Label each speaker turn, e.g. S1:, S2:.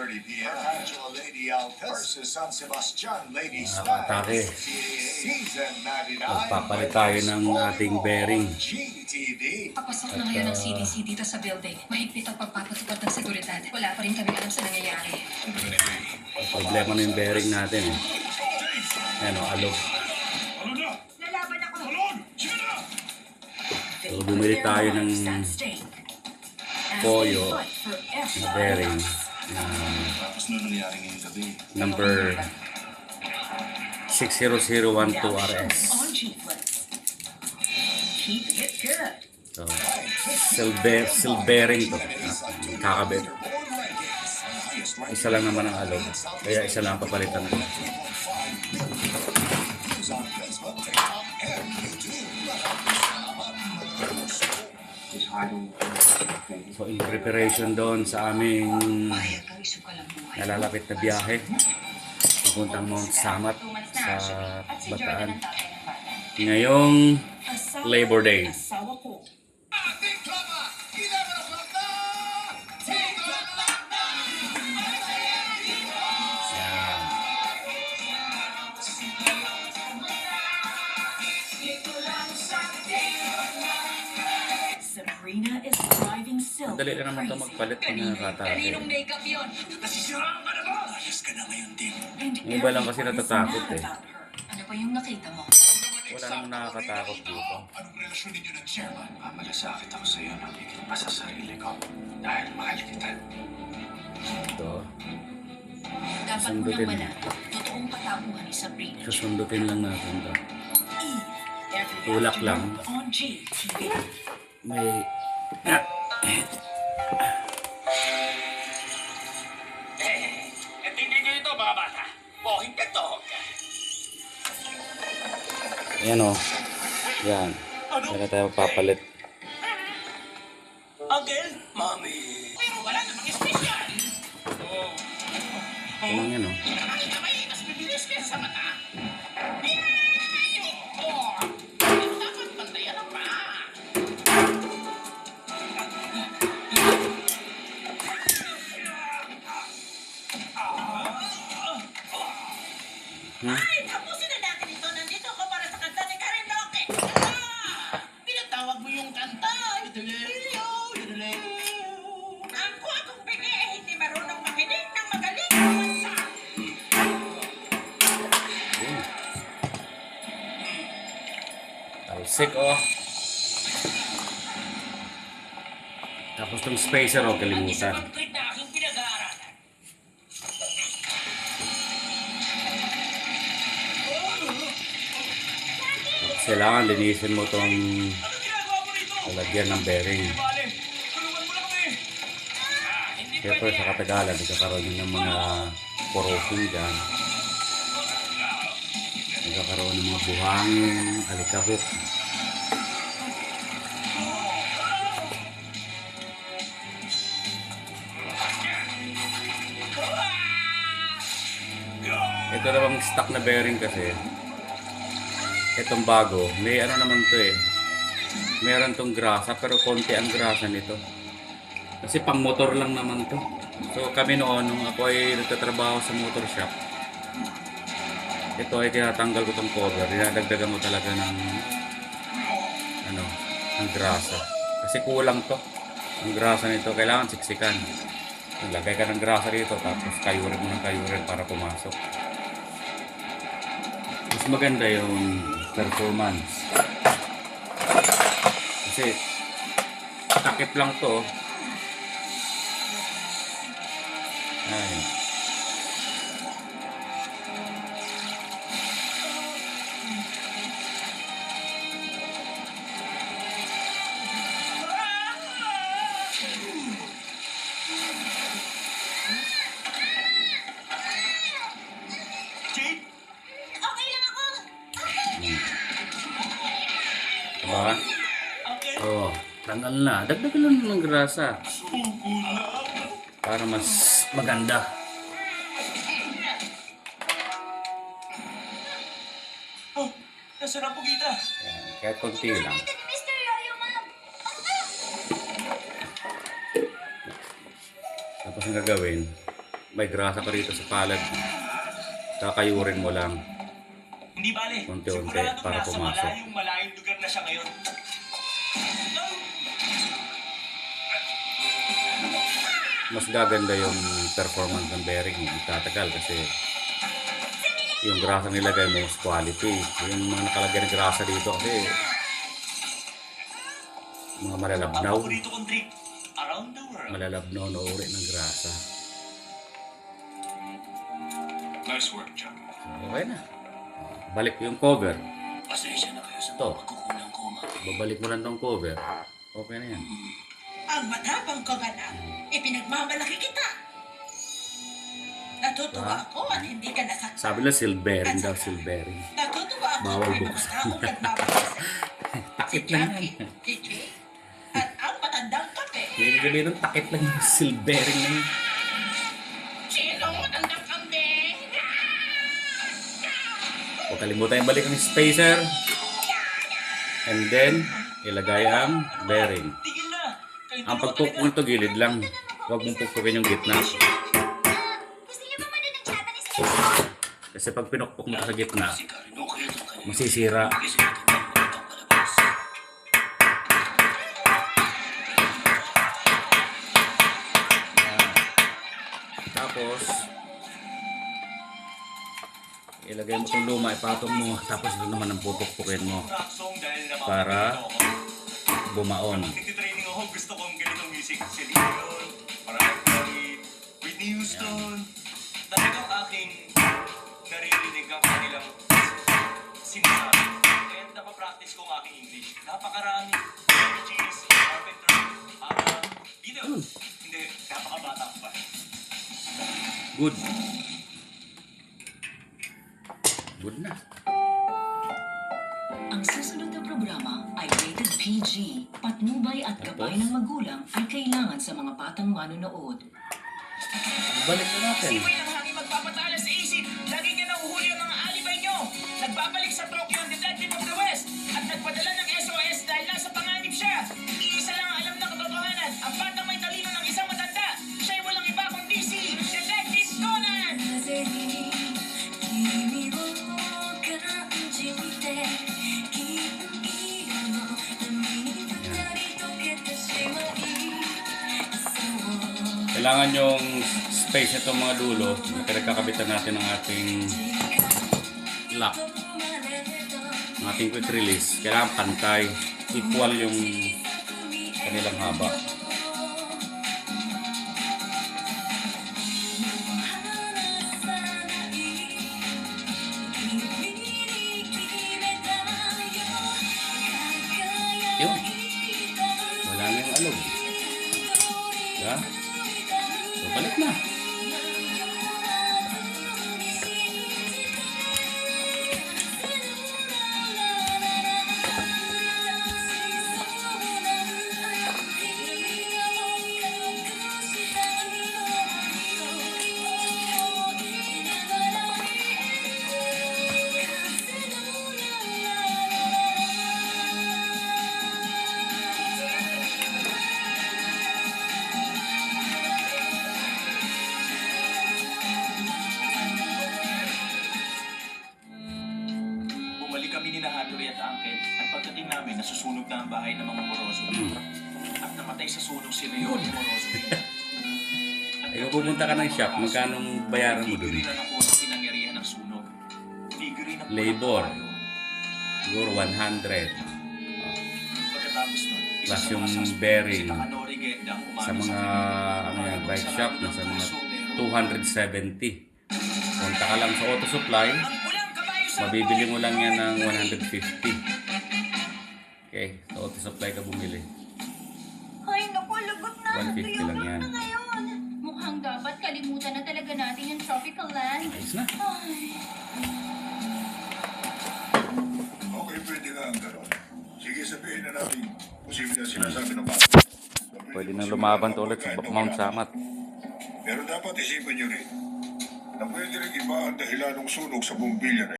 S1: 7:30 p.m. Angela Lady Alves versus San Sebastian Lady
S2: Atake.
S1: Stars. Season 99.
S2: Magpapalit tayo ng ating bearing.
S1: GTV.
S3: Papasok na ngayon ang CDC dito sa building. Mahigpit ang pagpapatupad ng seguridad. Wala pa rin kami alam sa nangyayari.
S2: Problema na yung bearing natin. Ayan o, alog.
S3: Lalaban ako.
S2: So, bumili tayo ng Koyo na bearing na
S1: Tapos na nangyari ngayong gabi.
S2: number 60012RS. So, seal bearing to. Kakabit. Isa lang naman ang alog. Kaya isa lang papalitan na. So in preparation doon sa aming nalalapit na biyahe papuntang Mount Samat sa Bataan ngayong Labor Day.
S3: Sabrina is driving silk.
S2: Dali lang naman ito magpalit ng nakakatake.
S3: Kaninong makeup yun?
S1: Nasisiraan ka na ba? Ayos ka na ngayon din.
S2: Yung iba lang kasi natatakot eh.
S3: Ano ba yung nakita mo?
S2: Wala namang nakakatakot dito.
S1: Anong relasyon ninyo ng chairman?
S4: Mamalasakit ako sa iyo ng higit pa sa sarili ko dahil mahal kita.
S2: Ito,
S3: Dapat mo
S2: Sundutin.
S3: nang malaman. Totoong patauhan ni Sabrina.
S2: susundutin lang natin ito.
S3: Every
S2: Tulak lang.
S3: afternoon on GTV.
S2: May...
S4: Hindi nyo ito mga bata. Bohing ka to.
S2: Ayan o. Yan. Kaya tayo papalit.
S4: Uncle? Mami. Pero wala namang espesyal.
S2: Ito lang yan o.
S4: Nakakita may mas bibilis kaya sa mata. Dapat bandayan ang pa. Ay, tapusin na natin ito. Nandito ako para sa kanta ni Karen Roque. Pinatawag mo yung kanta. Yuduleo, yuduleo. Ako akong bini eh, hindi marunong makinig ng magaling na kanta.
S2: Talsik o. Tapos itong spacer o, kalimutan.
S4: Pag-tweet na aking pinag-aaralan.
S2: Kailangan linisin mo itong
S4: Ano ginagawa mo rito?
S2: lalagyan ng bearing.
S4: Bale, tulungan mo lang kami. Hindi
S2: Siyempre sa katagalan, nagkakaroon yun ng mga corrosion dyan. Nagkakaroon ng mga buhangin, alikabok. Ito namang stock na bearing kasi. Itong bago, may ano naman to eh. Meron tong grasa pero konti ang grasa nito. Kasi pang motor lang naman to. So kami noon, nung ako ay nagtatrabaho sa motor shop, ito ay tinatanggal ko tong cover. Dinadagdagan mo talaga ng ano, ng grasa. Kasi kulang to. Ang grasa nito, kailangan siksikan. Naglagay ka ng grasa dito, tapos kayurin mo ng kayurin para pumasok. Mas maganda yung performance. Kasi takip lang to. Ay.
S4: Jade?
S3: Okay lang ako.
S2: Diba?
S4: Okay.
S2: Oh, tanggal na. Dagdagan lang ng grasa. Para mas maganda.
S4: Oh, nasa na po kita?
S2: Ayan, kahit konti lang.
S3: Mr. Yoyo, ma'am.
S2: Tapos ang gagawin, May grasa pa rito sa palad. Kakayurin mo lang.
S5: Hindi bale.
S2: Unti-unti
S5: Siguradong
S2: para
S5: nasa
S2: pumasok.
S5: malayong lugar na siya ngayon.
S2: Mas gaganda yung performance ng bearing mo. Tatagal kasi yung grasa nilagay mo is quality. Yung mga nakalagay na grasa dito kasi mga
S5: Ang
S2: malalabnaw.
S5: paborito kong trip around the world.
S2: Malalabnaw na uri ng grasa.
S1: Nice work, Chuck.
S2: Okay na. Balik yung cover.
S1: Pasensya na kayo sa
S2: Ito.
S1: pagkukulang ko, Maki.
S2: Babalik mo lang tong cover. Okay na yan.
S4: Ang matapang kong anak, ipinagmamalaki kita. Natutuwa ako at hindi ka nasaktan.
S2: Sabi lang silvering daw, silvering.
S4: Natutuwa ako
S2: Bawal
S4: at may mga
S2: buksan.
S4: taong nagmamahal sa'yo. Si
S2: Takip lang
S4: Jackie,
S2: yan.
S4: si Jay, at ang matandang kape.
S2: Hindi sabihin ng takip lang yung silvering na yun.
S4: Sino matandang kambing?
S2: Huwag kalimutan yung balik ng spacer. And then, ilagay ang bearing.
S5: Tigil na. Kayo
S2: Ang
S5: dalawa
S2: pagpukpok
S5: talaga.
S2: nito gilid lang. Huwag mong pukpukin yung gitna.
S6: Gusto niyo ba manood ng Japanese film?
S2: Kasi pag pinukpok mo sa gitna,
S1: Si Karin, okay ito kanina.
S2: masisira.
S1: Kasi matandang magandang palabas.
S2: Tapos, ilagay mo itong luma, ipatong mo. Tapos ito naman ang pupukpukin mo
S5: Rock song dahil napapagod
S2: para
S5: ako.
S2: bumaon.
S5: Nagtitraining ako, gusto kong ganitong music. Celine Dion, Mariah Carey, Whitney Houston. Talagang aking naririnig ang kanilang sinasabi. Kaya napapractice ko ang aking English. Napakarami. Cheese, carpenter, dito. Hindi, napakabata ko pa.
S2: Good. Good na.
S7: Ang susunod na programa ay rated PG. Patnubay at gabay ng magulang ay kailangan sa mga batang manonood.
S2: Balik na natin.
S4: Sibay ng hangin magpapatala sa isip. Lagi niya nahuhuli ang mga alibay niyo. Nagbabalik sa Tokyo ang Detective of the West at nagpadala ng SOS dahil nasa panganib siya. Iisa lang ang alam ng katotohanan. Ang batang may talino ng isang matanda. Siya'y walang iba kundi si Detective Conan!
S2: Kailangan yung space nitong mga dulo na pinagkakabitan natin ng ating lock, ng ating quick release. Kailangan pantay, equal yung kanilang haba. Yun. Wala na yung alog. Diba? So, balik na.
S5: Bumalik kami ni Hattori at Uncle at pagdating namin nasusunog na ang bahay ng mga Moroso. At namatay sa sunog si Leon Moroso.
S2: Eh, kung pupunta ka ng shop, magkano bayaran mo dun?
S5: Figure na ako sa pinangyarihan ng sunog. Figure na
S2: Labor. Siguro 100.
S5: Pagkatapos nun, isa
S2: Plus
S5: sa
S2: yung
S5: mga suspect,
S2: bearing.
S5: si Takanori Genda ang umano
S2: Sa mga ano yan, bike shop, nasa mga 270. Punta ka lang sa auto supply,
S4: Ang pulang kabayo sa
S2: mabibili mo lang yan ng 150. Okay, sa auto supply ka bumili.
S6: Ay, naku, lagot na.
S2: 150 lang yan.
S6: Ngayon. Mukhang dapat kalimutan na talaga natin yung tropical land.
S2: Ayos na.
S1: Okay, pwede nga ang gano'n. Sige, sabihin na natin. Posible na sinasabi ng bata.
S2: Pwede nang lumaban to ulit sa Mount Samat.
S1: Pero dapat isipin nyo rin na pwede rin iba ang dahilan ng sunog sa bumbilya na